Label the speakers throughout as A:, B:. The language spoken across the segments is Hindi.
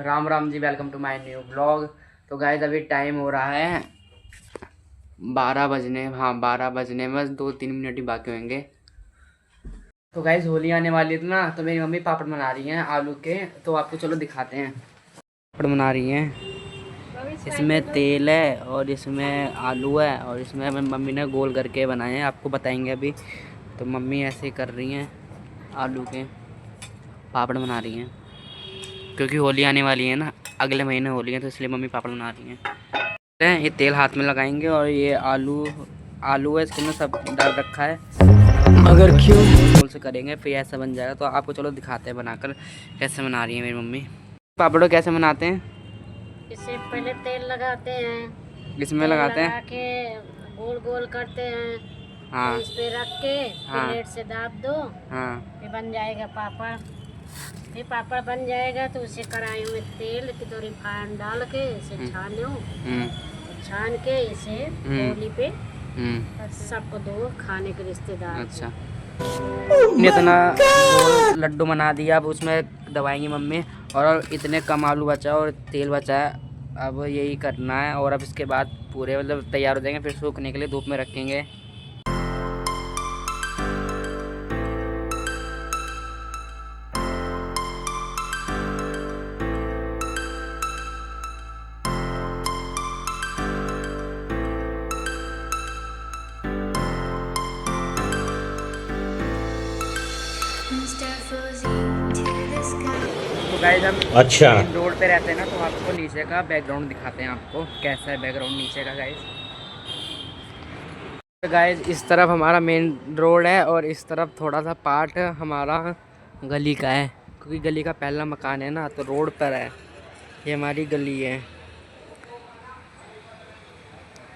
A: Ram Ram ji, welcome to my new blog. तो गाइस अभी टाइम हो रहा है 12 बजने। हाँ, 12 बजने में 2-3 मिनट ही बाकी होंगे। तो गाइस होली आने वाली है ना, तो मेरी मम्मी पापड़ बना रही हैं आलू के। तो आपको चलो दिखाते हैं। पापड़ बना रही हैं, इसमें तेल है और इसमें आलू है और इसमें मम्मी ने गोल करके बनाए हैं, आपको बताएंगे अभी। तो मम्मी ऐसे ही कर रही हैं, आलू के पापड़ बना रही हैं क्योंकि होली आने वाली है ना, अगले महीने होली है, तो इसलिए मम्मी पापड़ बना रही हैं। ये तेल हाथ में लगाएंगे और ये आलू है, इसके अंदर सब डाल रखा है। अगर क्यों गोल से करेंगे फिर ऐसा बन जाएगा। तो आपको चलो दिखाते हैं बनाकर कैसे बना रही है मेरी मम्मी। पापड़ों कैसे बनाते हैं?
B: इससे पहले तेल लगाते हैं,
A: इसमें
B: तेल
A: लगाते
B: लगा
A: हैं।
B: के गोल गोल करते हैं,
A: हाँ
B: फिर इस पे रख के
A: हाँ
B: प्लेट से दाब दो,
A: हाँ
B: फिर बन जाएगा पापड़। फिर पापड़ बन जाएगा तो उसे कढ़ाई में तेल की तो रिफाइंड डाल के इसे छानो, छान के इसे होली पे सबको दो खाने के रिश्तेदार।
A: अच्छा, इतना गोल लड्डू बना दिया। अब उसमें दबाएंगी मम्मी और इतने कम आलू बचा और तेल बचा है। अब यही करना है और अब इसके बाद पूरे मतलब तैयार हो जाएंगे, फिर सूखने के लिए धूप में रखेंगे। तो गाइस हम
C: अच्छा
A: मेन रोड पे रहते हैं ना, तो आपको नीचे का बैकग्राउंड दिखाते हैं। आपको कैसा है बैकग्राउंड नीचे का गाइस। तो गाइस इस तरफ हमारा मेन रोड है और इस तरफ थोड़ा सा पार्ट हमारा गली का है, क्योंकि गली का पहला मकान है ना, तो रोड पर है। ये हमारी गली है,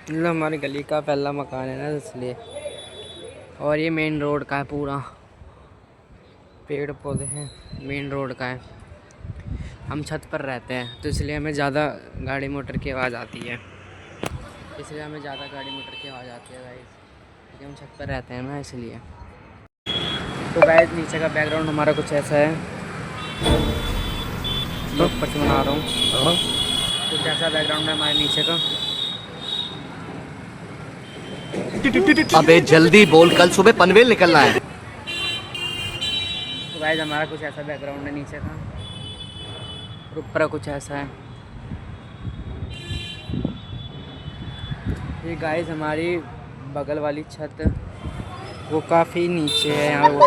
A: मतलब हमारी गली का पहला मकान है ना, इसलिए। और ये मेन रोड का है, पूरा पेड़ पौधे हैं, मेन रोड का है। हम छत पर रहते हैं तो इसलिए हमें ज़्यादा गाड़ी मोटर की आवाज़ आती है, इसलिए हमें ज़्यादा गाड़ी मोटर की आवाज़ आती है गाइस, क्योंकि हम छत पर रहते हैं ना, इसलिए। तो गाइस नीचे का बैकग्राउंड हमारा कुछ ऐसा है, मैं ऊपर से बना रहा हूँ। कुछ ऐसा बैकग्राउंड है हमारे नीचे का।
C: अबे जल्दी बोल, कल सुबह पनवेल निकलना है।
A: तो गाइस हमारा कुछ ऐसा बैकग्राउंड है नीचे का और ऊपर कुछ ऐसा है। ये गाइस हमारी बगल वाली छत वो काफ़ी नीचे है, यहाँ वो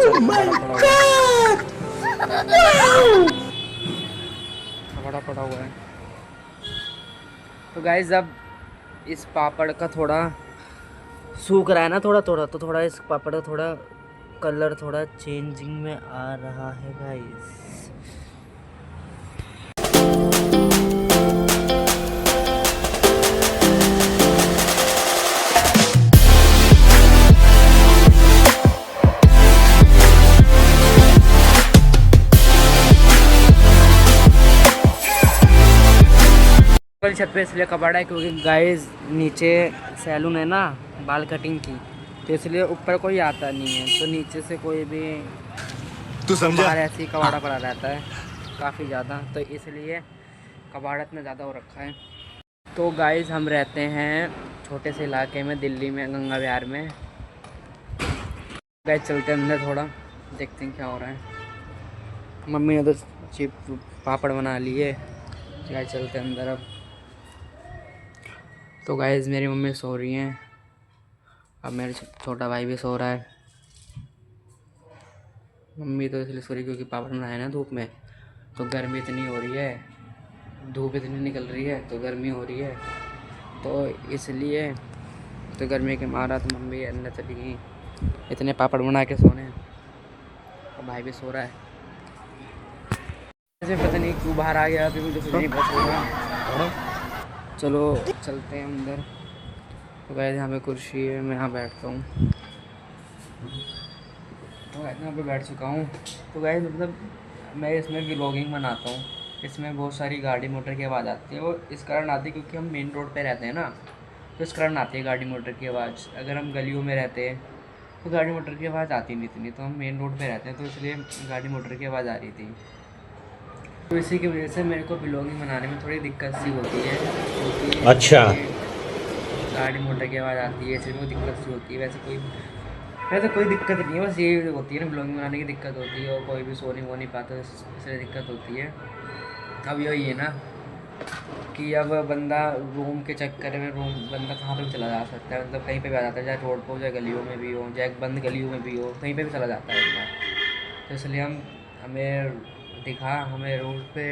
A: पड़ा हुआ है। तो गाइस अब इस पापड़ का थोड़ा सूख रहा है ना, थोड़ा थोड़ा, तो थोड़ा इस पापड़ का थोड़ा कलर थोड़ा चेंजिंग में आ रहा है गाइस। छत पे इसलिए कबाड़ा है क्योंकि गाइस नीचे सैलून है ना, बाल कटिंग की, तो इसलिए ऊपर कोई आता नहीं है, तो नीचे से कोई भी
C: तू समझा?
A: ऐसे ही कबाड़ा पड़ा रहता है काफ़ी ज़्यादा, तो इसलिए कबाड़ा इतना ज़्यादा हो रखा है। तो गाइस हम रहते हैं छोटे से इलाके में, दिल्ली में, गंगा विहार में। गाइस चलते हैं अंदर, थोड़ा देखते हैं क्या हो रहा है। मम्मी ने तो चिप पापड़ बना लिए। गाइस चलते हैं अंदर अब। तो गाइस मेरी मम्मी सो रही हैं, अब मेरा छोटा भाई भी सो रहा है। मम्मी तो इसलिए सो रही क्योंकि पापड़ बनाए ना धूप में, तो गर्मी इतनी हो रही है, धूप इतनी निकल रही है, तो गर्मी हो रही है, तो इसलिए तो गर्मी के मारा तो मम्मी अंदर चली गई इतने पापड़ बना के सोने, और भाई भी सो रहा है। ऐसे पता नहीं क्यों बाहर आ गया, अभी मुझे कुछ नहीं पता चला। चलो चलते हैं अंदर। तो गाइस यहाँ पे कुर्सी है, मैं यहाँ बैठता हूँ। तो गाइस यहाँ पे बैठ चुका हूँ। तो गाइस मतलब मैं इसमें व्लॉगिंग बनाता हूँ, इसमें बहुत सारी गाड़ी मोटर की आवाज़ आती है, और इस कारण आती है क्योंकि हम मेन रोड पे रहते हैं ना, तो इस कारण आती है गाड़ी मोटर की आवाज़। अगर हम गलियों में रहते हैं तो गाड़ी मोटर की आवाज़ आती नहीं इतनी, तो हम मेन रोड पे रहते हैं, तो इसलिए गाड़ी मोटर की आवाज़ आ रही थी। तो इसी की वजह से मेरे को ब्लॉगिंग बनाने में थोड़ी दिक्कत सी होती है, क्योंकि
D: अच्छा।
A: गाड़ी मोटर की आवाज़ आती है, इसलिए दिक्कत सी होती है। वैसे कोई दिक्कत नहीं है, बस ये होती है ना, ब्लॉगिंग बनाने की दिक्कत होती है और कोई भी सो नहीं पाता, इसलिए दिक्कत होती है। अब यही है ना कि अब बंदा रूम के चक्कर में बंदा कहाँ पे भी चला जा सकता है, मतलब कहीं पे भी आ जाता है, चाहे रोड पर हो, चाहे गलियों में भी हो, चाहे बंद गलियों में भी हो, कहीं पे भी चला जाता है बंदा। तो इसलिए हमें दिखा, हमें रोड पे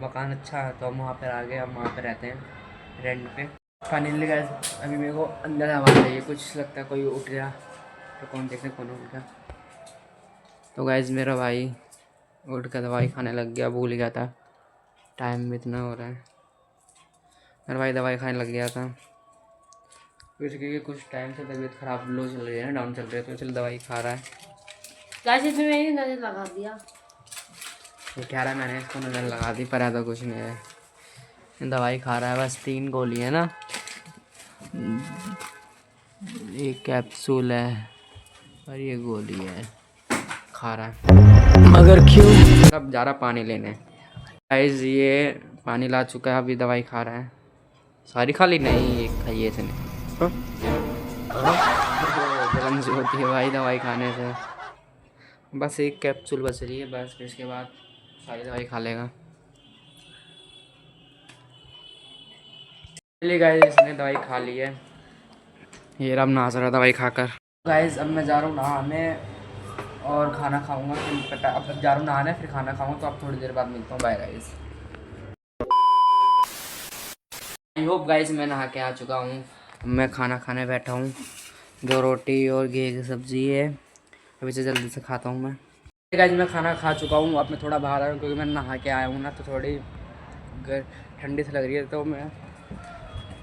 A: मकान अच्छा है तो हम वहाँ पर आ गए, हम वहाँ पर रहते हैं रेंट पे। फाइनली गाइस अभी मेरे को अंदर आवाज़ चाहिए, कुछ लगता है कोई उठ गया, तो कौन देखते कौन उठ गया। तो गाइस मेरा भाई उठ कर दवाई खाने लग गया, भूल गया था, टाइम भी इतना हो रहा है। मेरा भाई दवाई खाने लग गया था, फिर क्योंकि कुछ टाइम से तबीयत ख़राब, लो चल रही है ना, डाउन चल रही है, तो चल दवाई खा रहा है।
B: गाइस इसमें मैंने नजर लगा दिया,
A: ये कह रहा है मैंने इसको नज़र लगा दी, पर ऐसा कुछ नहीं है, दवाई खा रहा है, बस 3 गोली है ना, एक कैप्सूल है और ये गोली है, खा रहा है।
C: मगर क्यों?
A: अब जा रहा पानी लेने। गाइस ये पानी ला चुका है, अभी दवाई खा रहा है। सारी खा ली? नहीं, एक खाई है इसने। जलन सी होती है भाई दवाई खाने से, बस एक कैप्सूल बच रही है बस, फिर इसके बाद सारी दवाई खा लेगा। चलिए गाइस इसने दवाई खा ली है, ये अब नहा रहा दवाई खाकर। गाइस अब मैं जा रहा हूँ नहाने और खाना खाऊंगा, फिर अब जा रहा हूँ नहाने फिर खाना खाऊंगा, तो अब थोड़ी देर बाद मिलता हूँ। Bye guys. I hope guys मैं नहा के आ चुका हूँ, मैं खाना खाने बैठा हूँ, जो रोटी और घी की सब्ज़ी है, अभी से जल्दी से खाता हूँ मैं। गाइस मैं खाना खा चुका हूँ, अब मैं थोड़ा बाहर आया हूँ क्योंकि मैं नहा के आया हूँ ना, तो थोड़ी ठंडी से लग रही है, तो मैं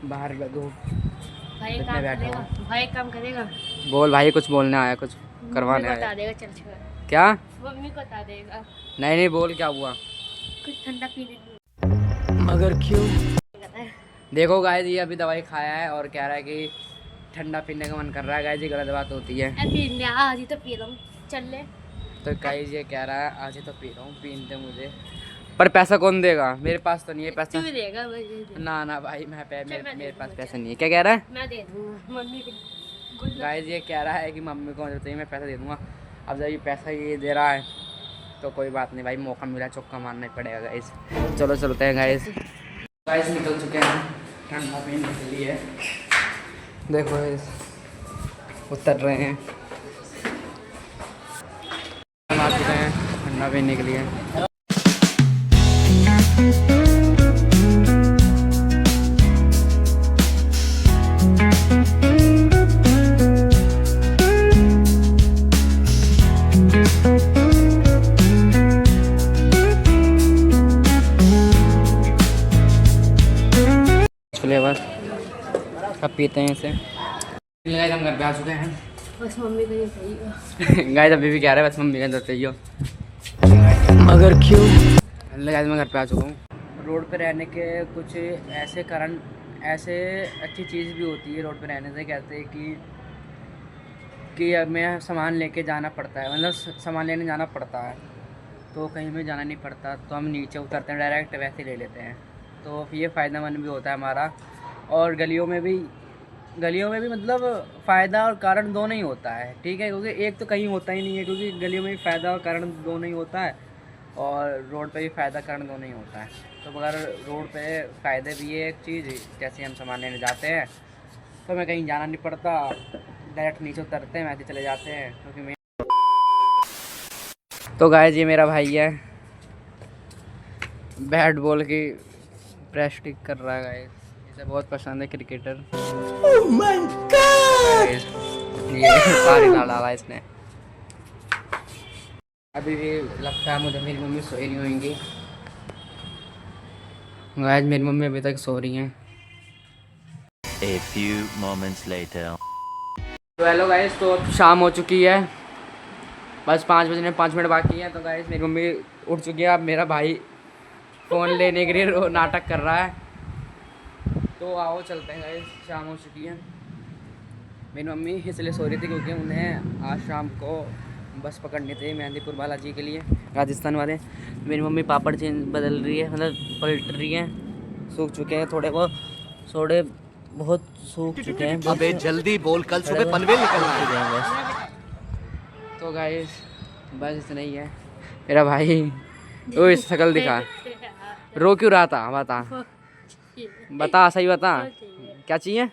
A: बाहर धूप
B: भाई
A: इतने
B: काम
A: बैठा
B: करेगा,
A: हूँ।
B: भाई काम करेगा,
A: बोल भाई, कुछ बोलने आया, कुछ करवाने
B: मम्मी को बता
A: आया।
B: देगा, चल छोड़,
A: क्या?
B: मम्मी को बता देगा,
A: नहीं बोल, क्या हुआ?
B: कुछ ठंडा पीने
C: मगर क्यों?
B: कहता है।
A: देखो गाइस ये अभी दवाई खाया है और कह रहा है कि ठंडा पीने का मन कर रहा है। गाइस ये गलत बात होती है,
B: पीने आज ही तो पी रहा हूँ, चल ले।
A: तो गाइस ये कह रहा है आज ही तो पी रहा हूँ, पीने दे मुझे, पर पैसा कौन देगा? मेरे पास तो नहीं है पैसा।
B: तू देगा भाई,
A: ना भाई मेरे पास
B: दूँगा,
A: पैसा नहीं है। क्या कह रहा है?
B: मैं दे दूँगा मम्मी को।
A: गाइस ये कह रहा है कि मम्मी को जरूरत है, मैं पैसा दे दूँगा। अब जब ये पैसा ये दे रहा है तो कोई बात नहीं भाई, मौका मिला चौका मारना ही पड़ेगा गाइस। चलो चलते हैं गाइस। गाइस निकल चुके हैं ठंडा पीने के लिए, देखो गाइस उतर रहे हैं, हम आ चुके हैं ठंडा पीने के लिए। फ्लेवर अब पीते हैं इसे। गाइस हम घर पे आ चुके हैं,
B: बस मम्मी को ये चाहिए।
A: गाइस अभी भी कह रहा है बस मम्मी का अंदर चाहिए।
C: मगर क्यों?
A: गाइस मैं घर पे आ चुका हूँ। रोड पे रहने के कुछ ऐसे कारण, ऐसे अच्छी चीज़ भी होती है रोड पे रहने से, कहते हैं कि हमें सामान लेके जाना पड़ता है, मतलब सामान लेने जाना पड़ता है, तो कहीं में जाना नहीं पड़ता, तो हम नीचे उतरते हैं डायरेक्ट वैसे ले लेते हैं, तो ये फ़ायदेमंद भी होता है हमारा। और गलियों में भी मतलब फ़ायदा और कारण दोनों ही होता है, ठीक है, क्योंकि एक तो कहीं होता ही नहीं है, क्योंकि गलियों में भी फ़ायदा और कारण दोनों ही होता है और रोड पे भी फ़ायदा कारण दोनों ही होता है। तो अगर रोड पे फ़ायदे भी है एक चीज़, जैसे हम सामान लेने जाते हैं तो हमें कहीं जाना नहीं पड़ता, डायरेक्ट नीचे उतरते हैं वैसे चले जाते हैं, क्योंकि मैं तो गाइस ये मेरा भाई है, बैट बॉल की प्रैक्टिस कर रहा है गाइस, इसे बहुत पसंद है क्रिकेटर।
C: Oh my God!
A: ये सारी डाला इसने। अभी भी लगता है मुझे मेरी मम्मी सो ही नहीं होंगी। गाइस मेरी मम्मी अभी तक सो रही हैं।
E: A few moments later.
A: तो हेलो गाइस, तो अब शाम हो चुकी है, बस 5 बजने 5 मिनट बाकी हैं। तो गाइस मेरी मम्मी उठ चुकी है, अब मेरा भाई फ़ोन लेने के लिए नाटक कर रहा है, तो आओ चलते हैं गाइस, शाम हो चुकी है। मेरी मम्मी इसलिए सो रही थी क्योंकि उन्हें आज शाम को बस पकड़ने थे मेहंदीपुर बालाजी के लिए, राजस्थान वाले। मेरी मम्मी पापड़ चेंज बदल रही है, मतलब पलट रही है। सूख चुके हैं थोड़े बहुत सूख चुके हैं।
C: अबे जल्दी बोल, कल सुबह पनवेल निकलना है।
A: बस तो गाइस बस इतना ही है। मेरा भाई ओ इस शकल दिखा, रो क्यों रहा था? बता सही बता, क्या चाहिए?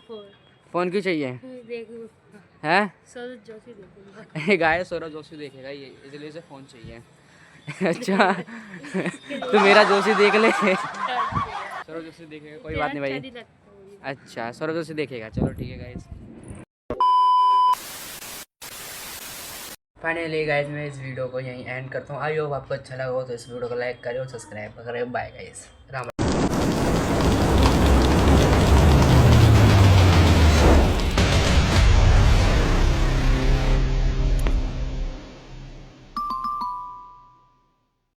A: फोन क्यों चाहिए है? गाय सौरभ जोशी देखेगा ये, इसलिए इसे फोन चाहिए। अच्छा तू मेरा जोशी देख ले। सौरभ जोशी देखेगा, कोई बात नहीं भाई। अच्छा सौरभ जोशी देखेगा, चलो ठीक है गाइस। फाइनली गाइस मैं इस वीडियो को यहीं एंड करता हूँ। आई होप आपको अच्छा लगा हो तो इस वीडियो को लाइक करें और सब्सक्राइब करें। Bye guys, Ram.